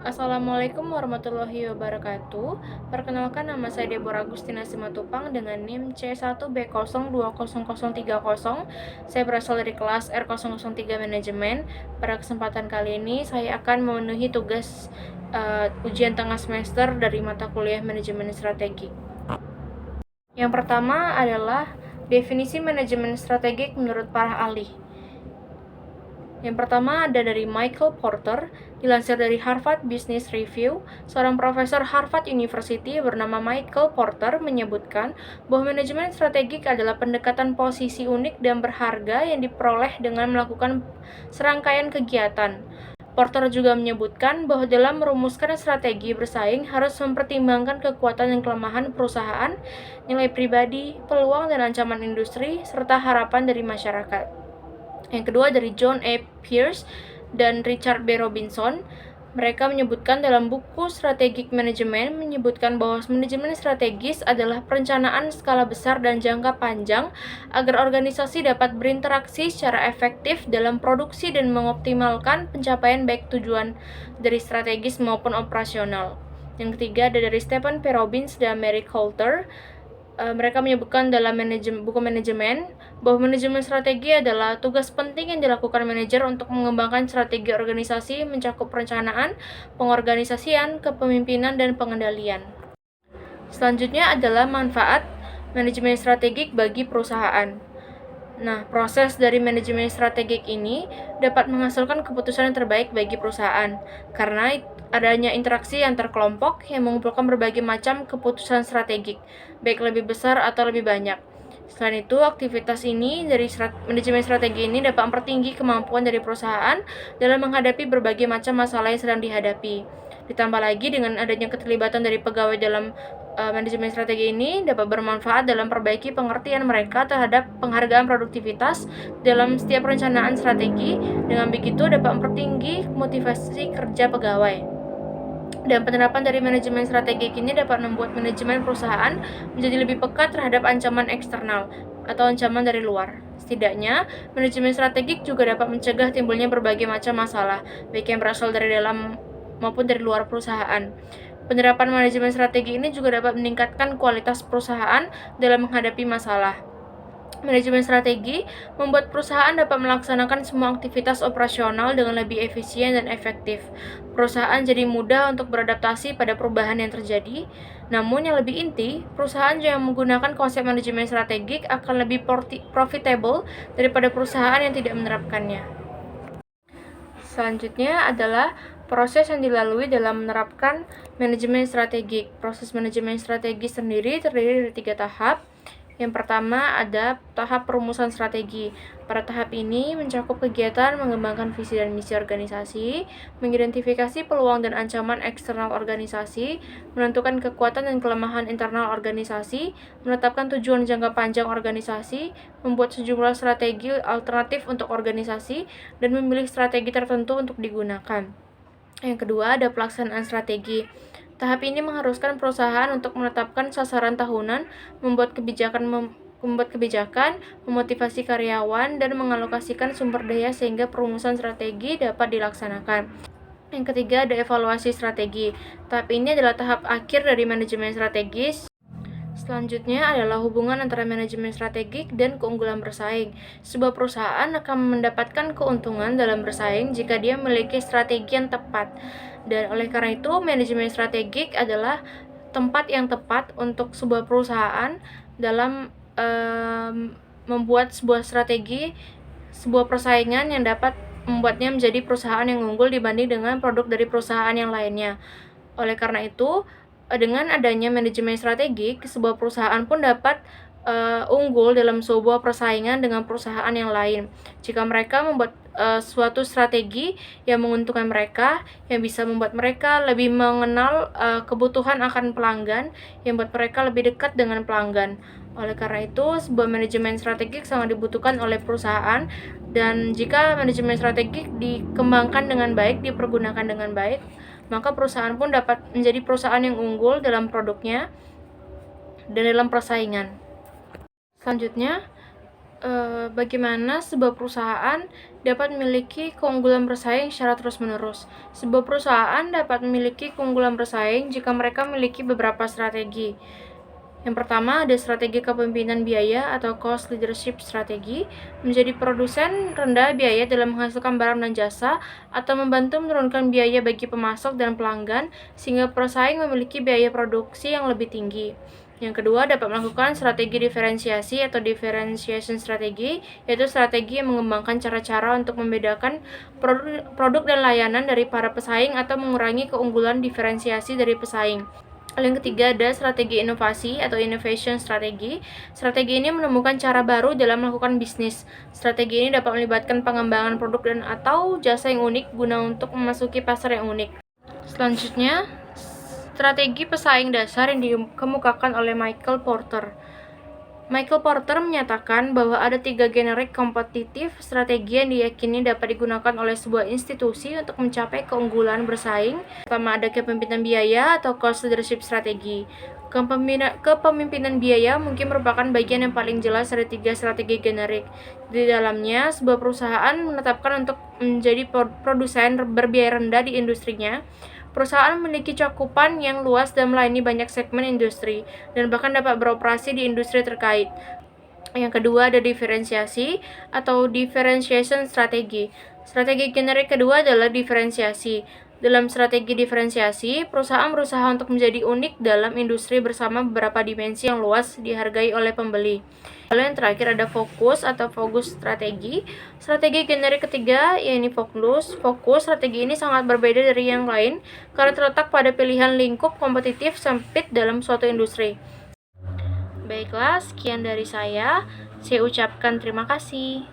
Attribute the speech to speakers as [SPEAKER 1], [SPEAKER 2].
[SPEAKER 1] Assalamualaikum warahmatullahi wabarakatuh. Perkenalkan, nama saya Deborah Agustina Simatupang dengan NIM C1B020030. Saya berasal dari kelas R003 Manajemen. Pada kesempatan kali ini saya akan memenuhi tugas ujian tengah semester dari mata kuliah Manajemen Strategik. Yang pertama adalah definisi manajemen strategik menurut para ahli. Yang pertama ada dari Michael Porter, dilansir dari Harvard Business Review. Seorang profesor Harvard University bernama Michael Porter menyebutkan bahwa manajemen strategik adalah pendekatan posisi unik dan berharga yang diperoleh dengan melakukan serangkaian kegiatan. Porter juga menyebutkan bahwa dalam merumuskan strategi bersaing harus mempertimbangkan kekuatan dan kelemahan perusahaan, nilai pribadi, peluang dan ancaman industri, serta harapan dari masyarakat. Yang kedua dari John A. Pierce dan Richard B. Robinson. Mereka menyebutkan dalam buku Strategic Management menyebutkan bahwa manajemen strategis adalah perencanaan skala besar dan jangka panjang agar organisasi dapat berinteraksi secara efektif dalam produksi dan mengoptimalkan pencapaian baik tujuan dari strategis maupun operasional. Yang ketiga ada dari Stephen P. Robbins dan Mary Coulter. Mereka menyebutkan dalam buku manajemen bahwa manajemen strategi adalah tugas penting yang dilakukan manajer untuk mengembangkan strategi organisasi mencakup perencanaan, pengorganisasian, kepemimpinan, dan pengendalian. Selanjutnya adalah manfaat manajemen strategik bagi perusahaan. Nah, proses dari manajemen strategik ini dapat menghasilkan keputusan yang terbaik bagi perusahaan karena adanya interaksi antar kelompok yang mengumpulkan berbagai macam keputusan strategik, baik lebih besar atau lebih banyak. Selain itu, aktivitas ini dari manajemen strategi ini dapat mempertinggi kemampuan dari perusahaan dalam menghadapi berbagai macam masalah yang sedang dihadapi. Ditambah lagi dengan adanya keterlibatan dari pegawai dalam manajemen strategi ini dapat bermanfaat dalam perbaiki pengertian mereka terhadap penghargaan produktivitas dalam setiap perencanaan strategi. Dengan begitu dapat mempertinggi motivasi kerja pegawai. Dan penerapan dari manajemen strategik ini dapat membuat manajemen perusahaan menjadi lebih peka terhadap ancaman eksternal atau ancaman dari luar. Setidaknya, manajemen strategik juga dapat mencegah timbulnya berbagai macam masalah, baik yang berasal dari dalam maupun dari luar perusahaan. Penerapan manajemen strategi ini juga dapat meningkatkan kualitas perusahaan dalam menghadapi masalah. Manajemen strategi membuat perusahaan dapat melaksanakan semua aktivitas operasional dengan lebih efisien dan efektif. Perusahaan jadi mudah untuk beradaptasi pada perubahan yang terjadi. Namun yang lebih inti, perusahaan yang menggunakan konsep manajemen strategik akan lebih profitable daripada perusahaan yang tidak menerapkannya. Selanjutnya adalah proses yang dilalui dalam menerapkan manajemen strategik. Proses manajemen strategis sendiri terdiri dari 3 tahap. Yang pertama ada tahap perumusan strategi. Pada tahap ini mencakup kegiatan mengembangkan visi dan misi organisasi, mengidentifikasi peluang dan ancaman eksternal organisasi, menentukan kekuatan dan kelemahan internal organisasi, menetapkan tujuan jangka panjang organisasi, membuat sejumlah strategi alternatif untuk organisasi, dan memilih strategi tertentu untuk digunakan. Yang kedua ada pelaksanaan strategi. Tahap ini mengharuskan perusahaan untuk menetapkan sasaran tahunan, membuat kebijakan, memotivasi karyawan, dan mengalokasikan sumber daya sehingga perumusan strategi dapat dilaksanakan. Yang ketiga ada evaluasi strategi. Tahap ini adalah tahap akhir dari manajemen strategis. Selanjutnya adalah hubungan antara manajemen strategik dan keunggulan bersaing. Sebuah perusahaan akan mendapatkan keuntungan dalam bersaing jika dia memiliki strategi yang tepat. Dan oleh karena itu, manajemen strategik adalah tempat yang tepat untuk sebuah perusahaan dalam membuat sebuah strategi, sebuah persaingan yang dapat membuatnya menjadi perusahaan yang unggul dibanding dengan produk dari perusahaan yang lainnya. Oleh karena itu, dengan adanya manajemen strategik, sebuah perusahaan pun dapat unggul dalam sebuah persaingan dengan perusahaan yang lain. Jika mereka membuat suatu strategi yang menguntungkan mereka, yang bisa membuat mereka lebih mengenal kebutuhan akan pelanggan, yang membuat mereka lebih dekat dengan pelanggan. Oleh karena itu, sebuah manajemen strategik sangat dibutuhkan oleh perusahaan, dan jika manajemen strategik dikembangkan dengan baik, dipergunakan dengan baik, maka perusahaan pun dapat menjadi perusahaan yang unggul dalam produknya dan dalam persaingan. Selanjutnya, Bagaimana sebuah perusahaan dapat memiliki keunggulan bersaing secara terus-menerus. Sebuah perusahaan dapat memiliki keunggulan bersaing jika mereka memiliki beberapa strategi. Yang pertama, ada strategi kepemimpinan biaya atau cost leadership strategi, menjadi produsen rendah biaya dalam menghasilkan barang dan jasa, atau membantu menurunkan biaya bagi pemasok dan pelanggan, sehingga pesaing memiliki biaya produksi yang lebih tinggi. Yang kedua, dapat melakukan strategi diferensiasi atau differentiation strategi, yaitu strategi yang mengembangkan cara-cara untuk membedakan produk dan layanan dari para pesaing atau mengurangi keunggulan diferensiasi dari pesaing. Yang ketiga ada strategi inovasi atau innovation strategi. Strategi ini menemukan cara baru dalam melakukan bisnis. Strategi ini dapat melibatkan pengembangan produk dan atau jasa yang unik guna untuk memasuki pasar yang unik. Selanjutnya, strategi pesaing dasar yang dikemukakan oleh Michael Porter. Michael Porter menyatakan bahwa ada 3 generik kompetitif strategi yang diyakini dapat digunakan oleh sebuah institusi untuk mencapai keunggulan bersaing. Pertama, ada kepemimpinan biaya atau cost leadership strategi. Kepemimpinan biaya mungkin merupakan bagian yang paling jelas dari 3 strategi generik. Di dalamnya, sebuah perusahaan menetapkan untuk menjadi produsen berbiaya rendah di industrinya. Perusahaan memiliki cakupan yang luas dan melayani banyak segmen industri, dan bahkan dapat beroperasi di industri terkait. Yang kedua ada diferensiasi atau differentiation strategi. Strategi generik kedua adalah diferensiasi. Dalam strategi diferensiasi, perusahaan berusaha untuk menjadi unik dalam industri bersama beberapa dimensi yang luas dihargai oleh pembeli. Lalu yang terakhir ada fokus atau fokus strategi. Strategi generik ketiga yaitu fokus. Fokus strategi ini sangat berbeda dari yang lain karena terletak pada pilihan lingkup kompetitif sempit dalam suatu industri. Baiklah, sekian dari saya. Saya ucapkan terima kasih.